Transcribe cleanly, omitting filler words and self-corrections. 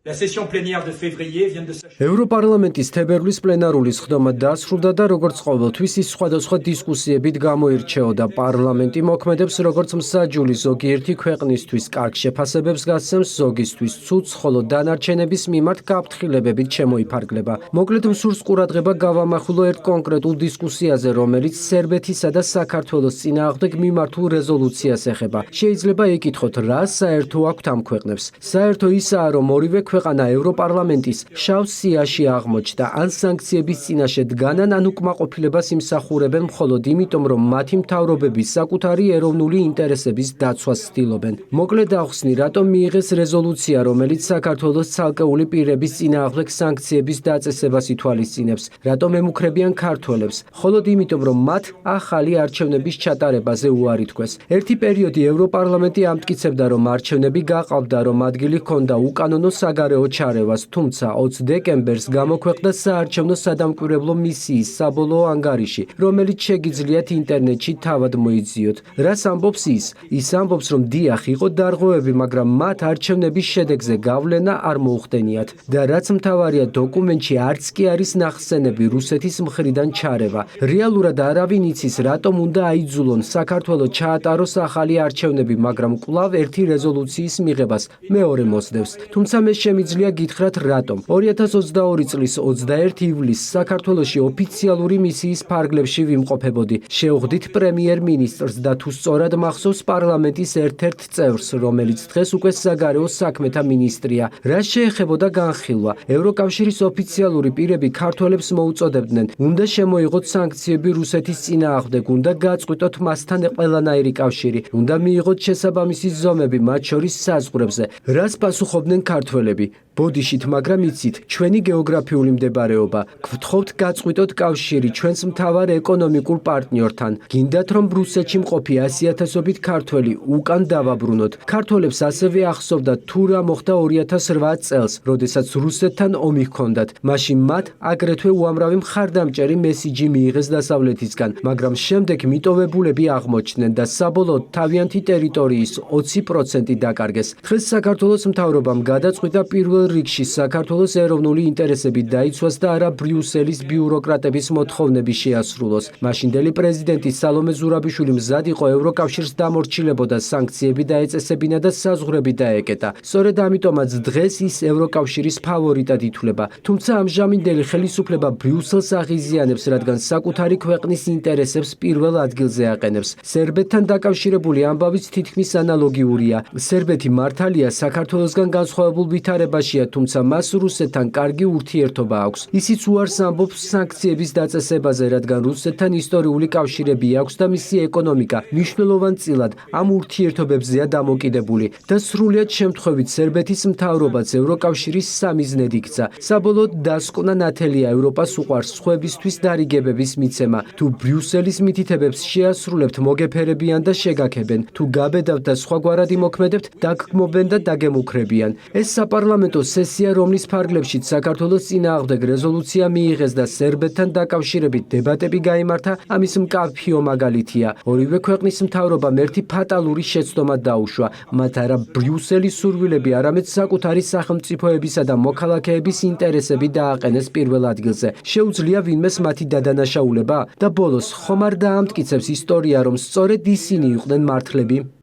La session plénière de février vient de s'achever. ევროპარლამენტის თებერვლის პლენარული სხდომა დასრულდა და როგორც ყოველთვის ის სხვადასხვა დისკუსიებით გამოირჩეოდა. პარლამენტი მოქმედებს როგორც მსაჯული ზოგიერთი ქვეყნისთვის კარგ შეფასებებს გასცემს, ზოგისთვის ცუდს, ხოლო დანარჩენების მიმართ გაფრთხილებებით შემოიფარგლება. მოკლედ მსურს ყურადღება გავამახვილო ერთ კონკრეტულ დისკუსიაზე, რომელიც სერბეთისა და საქართველოს წინააღმდეგ მიმართულ რეზოლუციას ეხება. შეიძლება ეკითხოთ, რა საერთო აქვთ ამ ქვეყნებს. საერთო ისაა, რომ ორივე ქვეყანა ევროპარლამენტის შავ სიაში აღმოჩნდა, ან სანქციების წინაშე დგანან, ან უკმაყოფილებას იმსახურებენ მხოლოდ იმიტომ, რომ მათი მთავრობები საკუთარი ეროვნული ინტერესების დაცვას ცდილობენ. მოკლედ ახსნი, რატომ მიიღეს რეზოლუცია, რომელიც საქართველოს ცალკეული პირების წინააღმდეგ სანქციების დაწესებას ითვალისწინებს, რატომ ემუქრებიან ქართველებს, მხოლოდ იმიტომ, რომ მათ ახალი არჩევნების ჩატარებაზე უარი თქვეს. ერთი პერიოდი ევროპარლამენტი ამტკიცებდა, რომ არჩევნები გაყავდა, რომ ადგილი ჰქონდა უკანონო საგარეო ჩარევას, თუმცა 20 დეკემბერს გამოქვეყნდა საარჩევნო სადამკვირვებლო მისიის საბოლოო ანგარიში, რომელიც შეგიძლიათ ინტერნეტში თავად მოიძიოთ. რას ამბობს ის? ის ამბობს, რომ დიახ, იყო დარღვევები, მაგრამ მათ არჩევნების შედეგზე გავლენა არ მოუხდენიათ. და რაც მთავარია, დოკუმენტში არც კი არის ნახსენები რუსეთის მხრიდან ჩარევა. რეალურად არავინ იცის, რატომ უნდა აიძულონ საქართველოს ჩაატაროს ახალი არჩევნები, მაგრამ კვლავ ერთი რეზოლუციის მიღებას მეორე მოსდევს. თუმცა მე შემიძლია გითხრათ რატომ. 2022 წლის 21 ივლისს საქართველოში ოფიციალური მისიის ფარგლებში ვიმყოფებოდი. შევხვდით პრემიერ-მინისტრს და თუ სწორად მახსოვს პარლამენტის ერთ-ერთ წევრს, რომელიც დღეს უკვე საგარეო საქმეთა მინისტრია. რა შეეხებოდა განხილვა? ევროკავშირის ოფიციალური პირები ქართველებს მოუწოდებდნენ, უნდა შემოიღოთ სანქციები რუსეთის წინააღმდეგ, უნდა გაწყვიტოთ მასთან ყველანაირი კავშირი, უნდა მიიღოთ შესაბამისი ზომები, მათ შორის საზღვრებზე. რას პასუხობდნენ ქართველები? ბოდიშით, მაგრამ იცით, ჩვენი გეოგრაფიული მდებარეობა. გვთხოვთ გაწყვიტოთ კავშირი ჩვენს მთავარ ეკონომიკურ პარტნიორთან. გინდათ, რომ რუსეთში მყოფი 100,000-ობით ქართველი უკან დავაბრუნოთ. ქართველებს ასევე ახსოვდათ თუ რა მოხდა 2008 წელს, როდესაც რუსეთთან ომი ჰქონდათ. მაშინ მათ აგრეთვე უამრავი მხარდამჭერი მესიჯი მიიღეს დასავლეთისგან, მაგრამ შემდეგ მიტოვებულები აღმოჩნდნენ და საბოლოოდ თავიანთი ტერიტორიის 20% დაკარგეს. დღეს საქართველოს მთავრობამ გადაწყვიტა პირველ რიგში საქართველოს ეროვნული ინტერესები დაიცვას და არა ბრიუსელის ბიუროკრატების მოთხოვნები შეასრულოს. მაშინდელი პრეზიდენტი სალომე ზურაბიშვილი მზად იყო ევროკავშირს დამორჩილებოდა, სანქციები დაეწესებინა და საზღვრები დაეკეტა. სწორედ ამიტომაც დღეს ის ევროკავშირის ფავორიტად ითვლება. თუმცა ამჟამინდელი ხელისუფლება ბრიუსელს აღიზიანებს, რადგან საკუთარი ქვეყნის ინტერესებს პირველ ადგილზე აყენებს. სერბეთთან დაკავშირებული ამბავიც თითქმის ანალოგიურია. სერბეთი მართალია საქართველოსგან განსხვავებულ ვითარებაში, თუმცა მას რუსეთთან კარგი ურთიერთობა აქვს. ისიც უარს ამბობს სანქციების დაწესებაზე, რადგან რუსეთთან ისტორიული კავშირები აქვს და მისი ეკონომიკა მნიშვნელოვანწილად ამ ურთიერთობებზეა დამოკიდებული. და სრულიად შემთხვევით სერბეთის მთავრობაც ევროკავშირის სამიზნედ იქცა. საბოლოოდ დასკვნა ნათელია, ევროპას უყვარს სხვებისთვის დარიგებების მიცემა. თუ ბრიუსელის მითითებებს შეასრულებთ, მოგეფერებიან და შეგაქებენ. თუ გაბედავთ და სხვაგვარად იმოქმედებთ, დაგგმობენ და დაგემუქრებიან. ეს საპარლამენტო სესია, რომლის ფარგლებშიც საქართველოს წინააღმდეგ რეზოლუცია მიიღეს და სერბეთთან დაკავშირებით დებატები გაიმართა, ამის მკაფიო მაგალითია. ორივე ქვეყნის მთავრობამ ერთი ფატალური შეცდომა დაუშვა. მათ არა ბრიუსელის სურვილები, არამედ საკუთარი სახელმწიფოებისა და მოქალაქეების ინტერესები დააყენეს პირველ ადგილზე. შეუძლია ვინმეს მათი დადანაშაულება? და ბოლოს ხომ არ დაამტკიცებს ისტორია, რომ სწორედ ისინი იყვნენ მართლები?